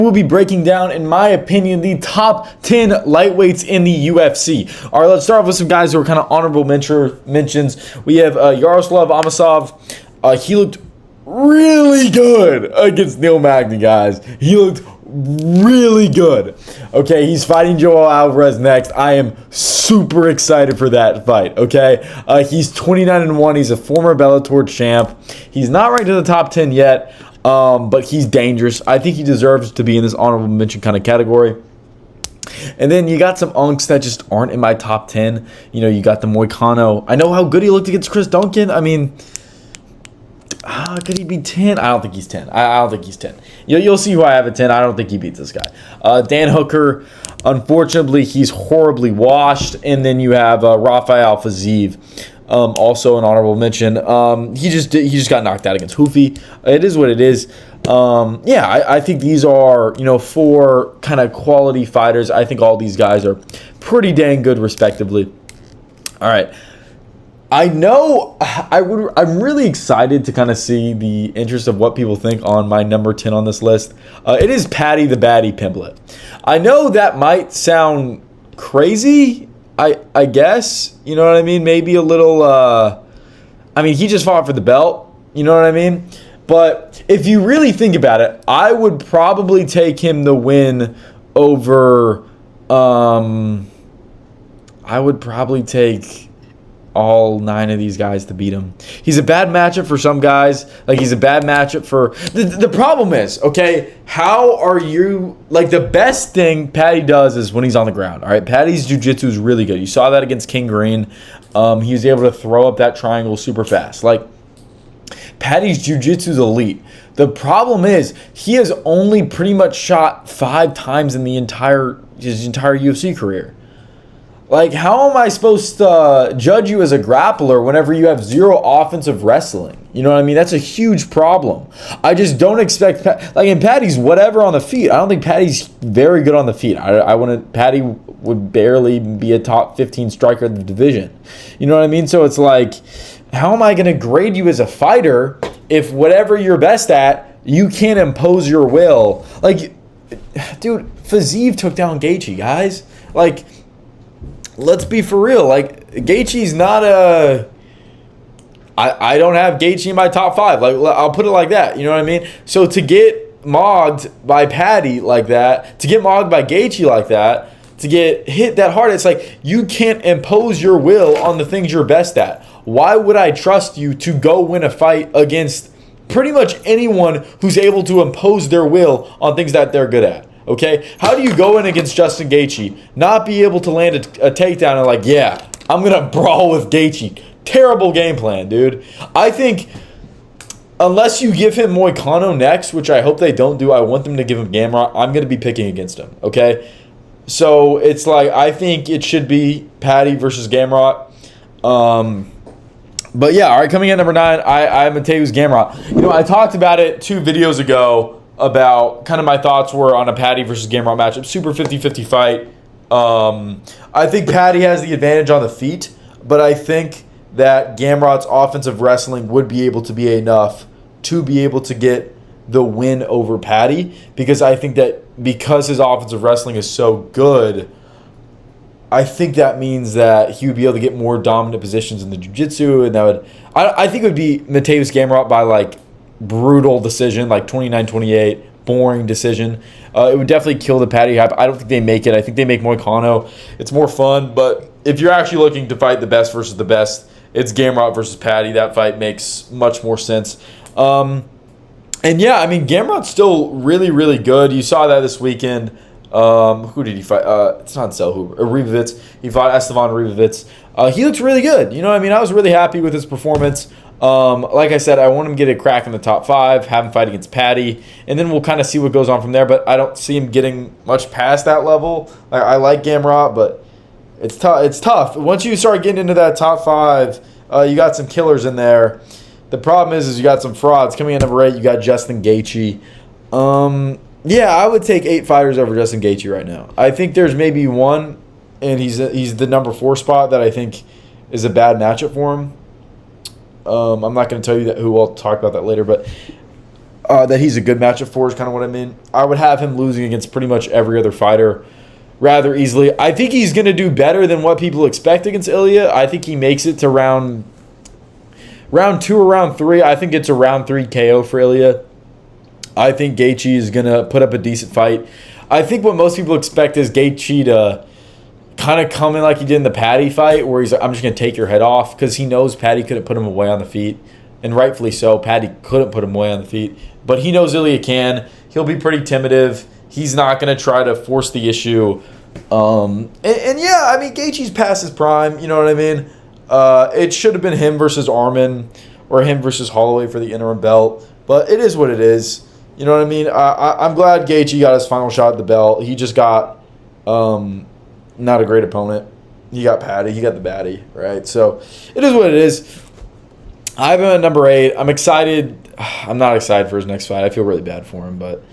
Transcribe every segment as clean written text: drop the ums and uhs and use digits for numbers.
We'll be breaking down, in my opinion, the top 10 lightweights in the UFC. All right, let's start off with some guys who are kind of honorable mentions. We have Yaroslav Amosov. He looked really good against Neil Magny, guys. He looked really good. Okay, he's fighting Joel Alvarez next. I am super excited for that fight, okay? He's 29-1. He's a former Bellator champ. He's not ranked in the top 10 yet, but he's dangerous. I think he deserves to be in this honorable mention kind of category. And then you got some unks that just aren't in my top 10. You know, you got the Moicano. I know how good he looked against Chris Duncan. I mean, could he be 10? I don't think he's 10. I don't think he's 10. You'll see who I have at 10. I don't think he beats this guy. Dan Hooker, unfortunately, he's horribly washed. And then you have Rafael Fiziev, also an honorable mention. He just got knocked out against Hoofy. It is what it is. I think these are, four kind of quality fighters. I think all these guys are pretty dang good, respectively. All right. I'm really excited to kind of see the interest of what people think on my number 10 on this list. It is Paddy the Baddy Pimblett. I know that might sound crazy, I guess. You know what I mean? Maybe a little, he just fought for the belt. You know what I mean? But if you really think about it, I would probably take him the win over, I would probably take all 9 of these guys to beat him. He's a bad matchup for some guys. Like, he's a bad matchup for... The problem is, okay, how are you... Like, the best thing Paddy does is when he's on the ground, all right? Paddy's jiu-jitsu is really good. You saw that against King Green. He was able to throw up that triangle super fast. Like, Paddy's jiu-jitsu is elite. The problem is he has only pretty much shot 5 times in his entire UFC career. Like, how am I supposed to judge you as a grappler whenever you have 0 offensive wrestling? You know what I mean? That's a huge problem. I just don't expect... and Paddy's whatever on the feet. I don't think Paddy's very good on the feet. Paddy would barely be a top 15 striker of the division. You know what I mean? So it's like, how am I going to grade you as a fighter if whatever you're best at, you can't impose your will? Like, dude, Fiziev took down Gaethje, guys. Like... Let's be for real. Like, Gaethje's not a... I don't have Gaethje in my top 5. Like, I'll put it like that. You know what I mean? So to get mogged by Paddy like that, to get mogged by Gaethje like that, to get hit that hard, it's like you can't impose your will on the things you're best at. Why would I trust you to go win a fight against pretty much anyone who's able to impose their will on things that they're good at? Okay, how do you go in against Justin Gaethje, not be able to land a takedown and like, yeah, I'm going to brawl with Gaethje? Terrible game plan, dude. I think unless you give him Moicano next, which I hope they don't do, I want them to give him Gamrot, I'm going to be picking against him, okay? So it's like, I think it should be Paddy versus Gamrot. But yeah, all right, coming in number 9, I have Mateusz Gamrot. I talked about it 2 videos ago, about kind of my thoughts were on a Paddy versus Gamrot matchup. Super 50-50 fight. I think Paddy has the advantage on the feet, but I think that Gamrot's offensive wrestling would be able to be enough to be able to get the win over Paddy, because I think that because his offensive wrestling is so good, I think that means that he would be able to get more dominant positions in the jiu-jitsu, and that would... I think it would be Mateusz Gamrot by, like, brutal decision, like 29-28, boring decision. It would definitely kill the Paddy hype. I don't think they make it. I think they make Moicano. It's more fun, but if you're actually looking to fight the best versus the best, it's Gamrot versus Paddy. That fight makes much more sense. And yeah, Gamrot's still really, really good. You saw that this weekend. Who did he fight? It's not Selhu, Ribovitz. He fought Estevan Ribovitz. He looks really good. You know what I mean? I was really happy with his performance. Like I said, I want him to get a crack in the top 5, have him fight against Paddy, and then we'll kind of see what goes on from there. But I don't see him getting much past that level. I like Gamrot, but it's tough. It's tough. Once you start getting into that top 5, you got some killers in there. The problem is you got some frauds. Coming in number 8, you got Justin Gaethje. Yeah, I would take 8 fighters over Justin Gaethje right now. I think there's maybe one, and he's the number 4 spot that I think is a bad matchup for him. I'm not going to tell you that who. I'll talk about that later, but that he's a good matchup for is kind of what I mean. I would have him losing against pretty much every other fighter rather easily. I think he's going to do better than what people expect against Ilya. I think he makes it to round 2 or round 3. I think it's a round 3 KO for Ilya. I think Gaethje is going to put up a decent fight. I think what most people expect is Gaethje to kind of come in like he did in the Paddy fight, where he's like, I'm just going to take your head off, because he knows Paddy couldn't put him away on the feet. And rightfully so. Paddy couldn't put him away on the feet. But he knows Ilya can. He'll be pretty timidative. He's not going to try to force the issue. And yeah, I mean, Gaethje's past his prime. You know what I mean? It should have been him versus Arman or him versus Holloway for the interim belt. But it is what it is. You know what I mean? I'm glad Gaethje got his final shot at the belt. He just got not a great opponent. He got Paddy. He got the baddie, right? So it is what it is. I have him at number 8. I'm excited. I'm not excited for his next fight. I feel really bad for him. But,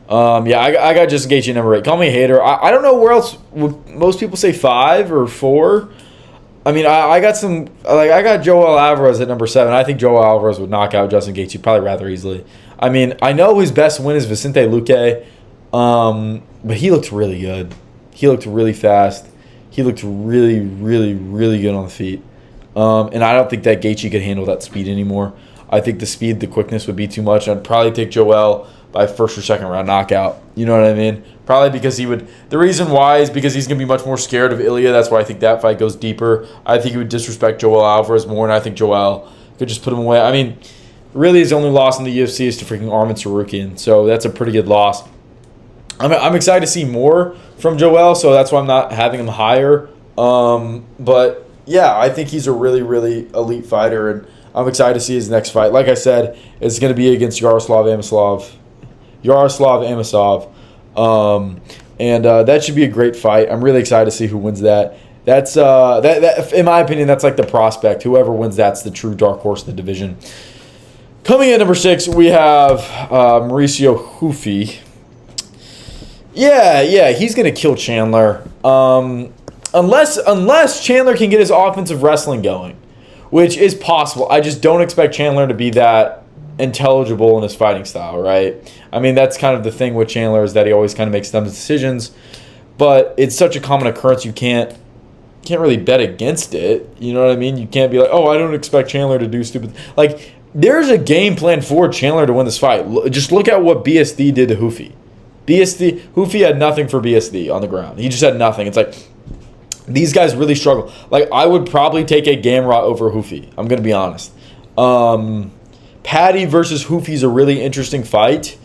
yeah, I got Justin Gaethje at number 8. Call me a hater. I don't know where else would most people say 5 or 4. I mean, I got some – like, I got Joel Alvarez at number 7. I think Joel Alvarez would knock out Justin Gaethje probably rather easily. I mean, I know his best win is Vicente Luque, but he looked really good. He looked really fast. He looked really, really, really good on the feet. And I don't think that Gaethje could handle that speed anymore. I think the speed, the quickness would be too much. I'd probably take Joel by first or second round knockout. You know what I mean? Probably because he would. The reason why is because he's going to be much more scared of Ilya. That's why I think that fight goes deeper. I think he would disrespect Joel Alvarez more, and I think Joel could just put him away. I mean, really his only loss in the UFC is to freaking Arman Tsarukyan. So that's a pretty good loss. I'm excited to see more from Joel, so that's why I'm not having him higher. But yeah, I think he's a really, really elite fighter, and I'm excited to see his next fight. Like I said, it's going to be against Yaroslav Amosov. And that should be a great fight. I'm really excited to see who wins that. That's that in my opinion, that's like the prospect. Whoever wins, that's the true dark horse of the division. Coming in number 6, we have Mauricio Hoofi. Yeah, he's going to kill Chandler. Unless Chandler can get his offensive wrestling going, which is possible. I just don't expect Chandler to be that intelligible in his fighting style, right? I mean, that's kind of the thing with Chandler, is that he always kind of makes dumb decisions, but it's such a common occurrence you can't really bet against it. You know what I mean? You can't be like, oh, I don't expect Chandler to do stupid. Like, there's a game plan for Chandler to win this fight. Just look at what BSD did to Hoofi. Hoofi had nothing for BSD on the ground. He just had nothing. It's like, these guys really struggle. Like, I would probably take a Gamrot over Hoofi. I'm going to be honest. Paddy versus Hoofi is a really interesting fight.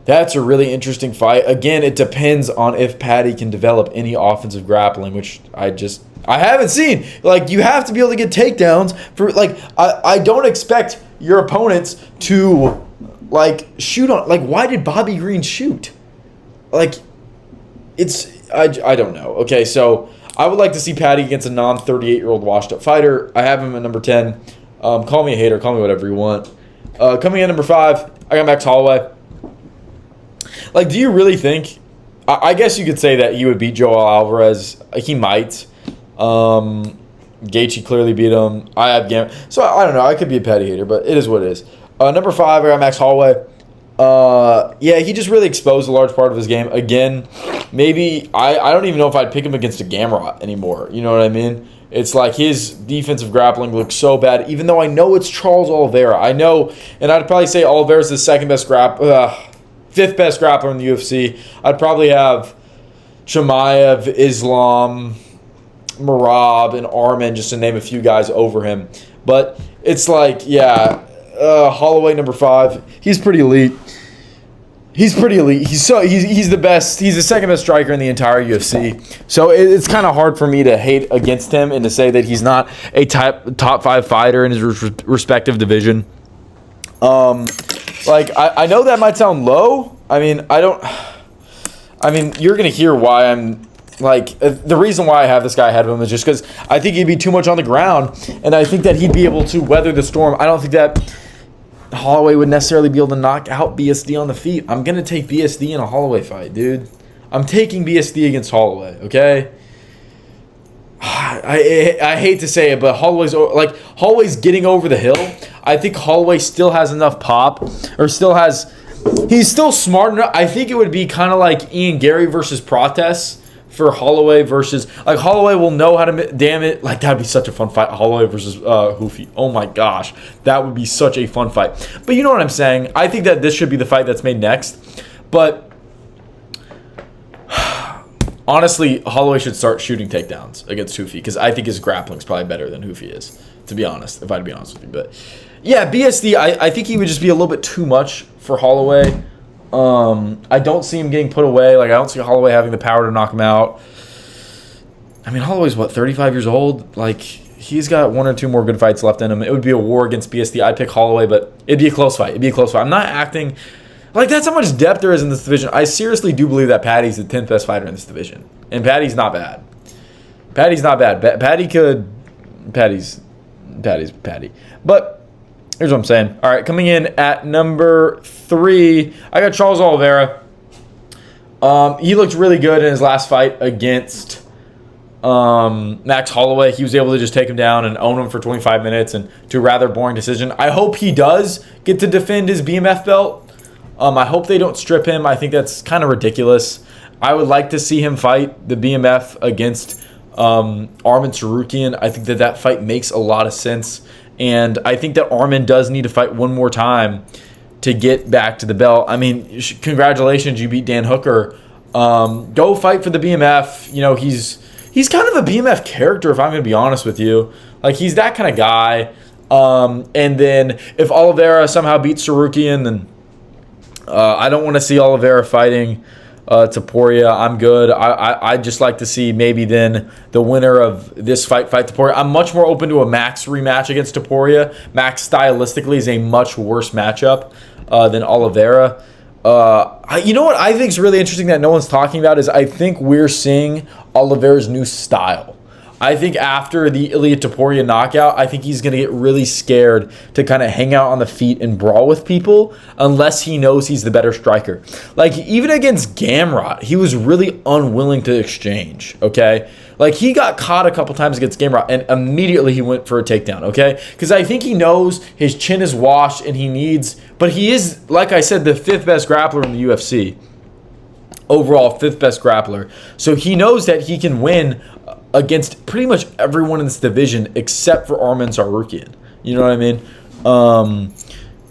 That's a really interesting fight. Again, it depends on if Paddy can develop any offensive grappling, which I haven't seen. Like, you have to be able to get takedowns for, like, I don't expect your opponents to, like, shoot on. Like, why did Bobby Green shoot? Like, I don't know. Okay, so I would like to see Paddy against a non-38-year-old washed-up fighter. I have him at number 10. Call me a hater. Call me whatever you want. Coming in number 5, I got Max Holloway. Like, do you really think... I guess you could say that he would beat Joel Alvarez. He might. Gaethje clearly beat him. I have Gamrot. So, I don't know. I could be a petty hater, but it is what it is. Number 5, I got Max Holloway. Yeah, he just really exposed a large part of his game. Again, maybe... I don't even know if I'd pick him against a Gamrot anymore. You know what I mean? It's like his defensive grappling looks so bad, even though I know it's Charles Oliveira. I know, and I'd probably say Oliveira's the 5th best grappler in the UFC. I'd probably have Chimaev, Islam, Merab, and Arman, just to name a few guys over him. But it's like, yeah, Holloway, number 5. He's pretty elite. He's pretty elite. He's the best. He's the 2nd best striker in the entire UFC. So it's kind of hard for me to hate against him and to say that he's not a top 5 fighter in his respective division. Like, I know that might sound low. I mean, you're gonna hear why I'm like, the reason why I have this guy ahead of him is just because I think he'd be too much on the ground, and I think that he'd be able to weather the storm. I don't think that Holloway would necessarily be able to knock out BSD on the feet. I'm going to take BSD in a Holloway fight, dude. I'm taking BSD against Holloway, okay? I hate to say it, but Holloway's getting over the hill. I think Holloway still has enough pop, or he's still smart enough. I think it would be kind of like Ian Gary versus Protes for Holloway versus, like, Holloway will know how to, damn it, like, that'd be such a fun fight. Holloway versus Hoofy. Oh my gosh, that would be such a fun fight. But you know what I'm saying? I think that this should be the fight that's made next. But honestly, Holloway should start shooting takedowns against Hoofy, because I think his grappling is probably better than Hoofy is, to be honest, if I had to be honest with you. But yeah, BSD, I think he would just be a little bit too much for Holloway. I don't see him getting put away. Like, I don't see Holloway having the power to knock him out. I mean, Holloway's, 35 years old? Like, he's got one or two more good fights left in him. It would be a war against BSD. I'd pick Holloway, but it'd be a close fight. I'm not acting like that's how much depth there is in this division. I seriously do believe that Paddy's the 10th best fighter in this division. And Paddy's not bad. Paddy's. But here's what I'm saying. All right, coming in at number 3, I got Charles Oliveira. He looked really good in his last fight against Max Holloway. He was able to just take him down and own him for 25 minutes and to a rather boring decision. I hope he does get to defend his BMF belt. I hope they don't strip him. I think that's kind of ridiculous. I would like to see him fight the BMF against Arman Tsarukyan. I think that fight makes a lot of sense. And I think that Arman does need to fight one more time to get back to the belt. I mean, congratulations, you beat Dan Hooker. Go fight for the BMF. You know, he's kind of a BMF character, if I'm going to be honest with you. Like, he's that kind of guy. And then if Oliveira somehow beats Tsarukyan, then I don't want to see Oliveira fighting Topuria. I'm good. I'd just like to see maybe then the winner of this fight Topuria. I'm much more open to a Max rematch against Topuria. Max stylistically is a much worse matchup than Oliveira. You know what I think is really interesting that no one's talking about is I think we're seeing Oliveira's new style. I think after the Ilia Topuria knockout, I think he's going to get really scared to kind of hang out on the feet and brawl with people unless he knows he's the better striker. Like, even against Gamrot, he was really unwilling to exchange, okay? Like, he got caught a couple times against Gamrot, and immediately he went for a takedown, okay? Because I think he knows his chin is washed, and but he is, like I said, the 5th best grappler in the UFC. Overall, 5th best grappler. So he knows that he can win against pretty much everyone in this division except for Arman Tsarukyan. You know what I mean?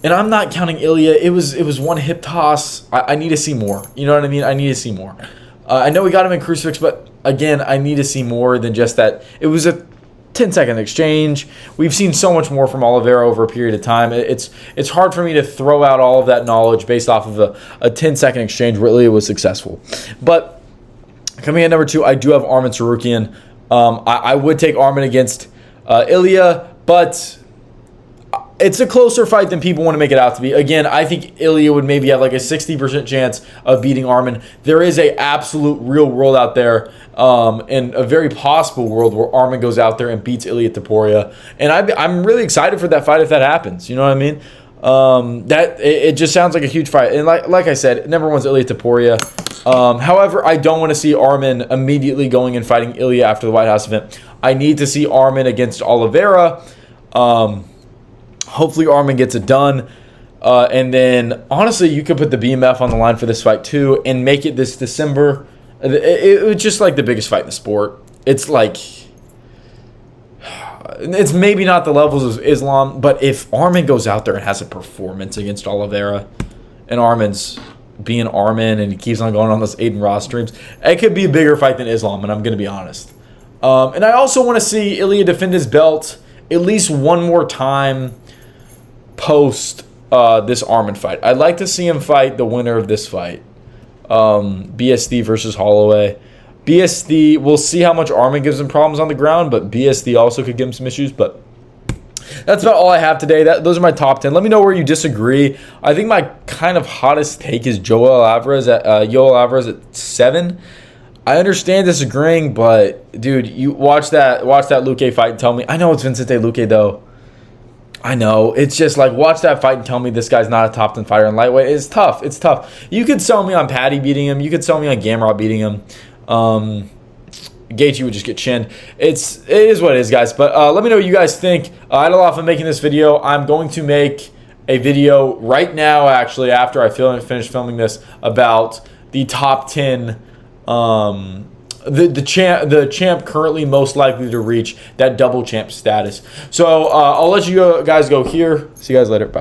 And I'm not counting Ilya. It was one hip toss. I need to see more. You know what I mean? I need to see more. I know we got him in crucifix, but again, I need to see more than just that. It was a 10-second exchange. We've seen so much more from Oliveira over a period of time. It's hard for me to throw out all of that knowledge based off of a 10-second exchange where Ilya was successful. But coming in at number 2, I do have Arman Tsarukyan. I would take Arman against Ilya, but it's a closer fight than people want to make it out to be. Again, I think Ilya would maybe have like a 60% chance of beating Arman. There is a absolute real world out there, and a very possible world where Arman goes out there and beats Ilia Topuria. And I'm really excited for that fight if that happens. You know what I mean? It just sounds like a huge fight. And like I said, number 1's Ilia Topuria. However, I don't want to see Arman immediately going and fighting Ilya after the White House event. I need to see Arman against Oliveira. Hopefully Arman gets it done. And then, honestly, you could put the BMF on the line for this fight too and make it this December. It was just like the biggest fight in the sport. It's like, it's maybe not the levels of Islam, but if Arman goes out there and has a performance against Oliveira and Arman's being Arman and he keeps on going on those Aiden Ross streams, it could be a bigger fight than Islam, and I'm going to be honest. And I also want to see Ilya defend his belt at least one more time post this Arman fight. I'd like to see him fight the winner of this fight, BSD versus Holloway. BSD, we'll see how much Arman gives him problems on the ground, but BSD also could give him some issues. But that's about all I have today. Those are my top 10. Let me know where you disagree. I think my kind of hottest take is Yoel Alvarez at 7. I understand disagreeing, but dude, you watch that Luque fight and tell me. I know it's Vicente Luque though. I know. It's just like, watch that fight and tell me this guy's not a top 10 fighter in lightweight. It's tough. It's tough. You could sell me on Paddy beating him. You could sell me on Gamrot beating him. Gaethje would just get chinned. It is what it is, guys. But let me know what you guys think. I had a lot of fun making this video. I'm going to make a video right now, actually, after I finish filming this, about the top 10, the champ currently most likely to reach that double champ status. So I'll let you guys go here. See you guys later. Bye.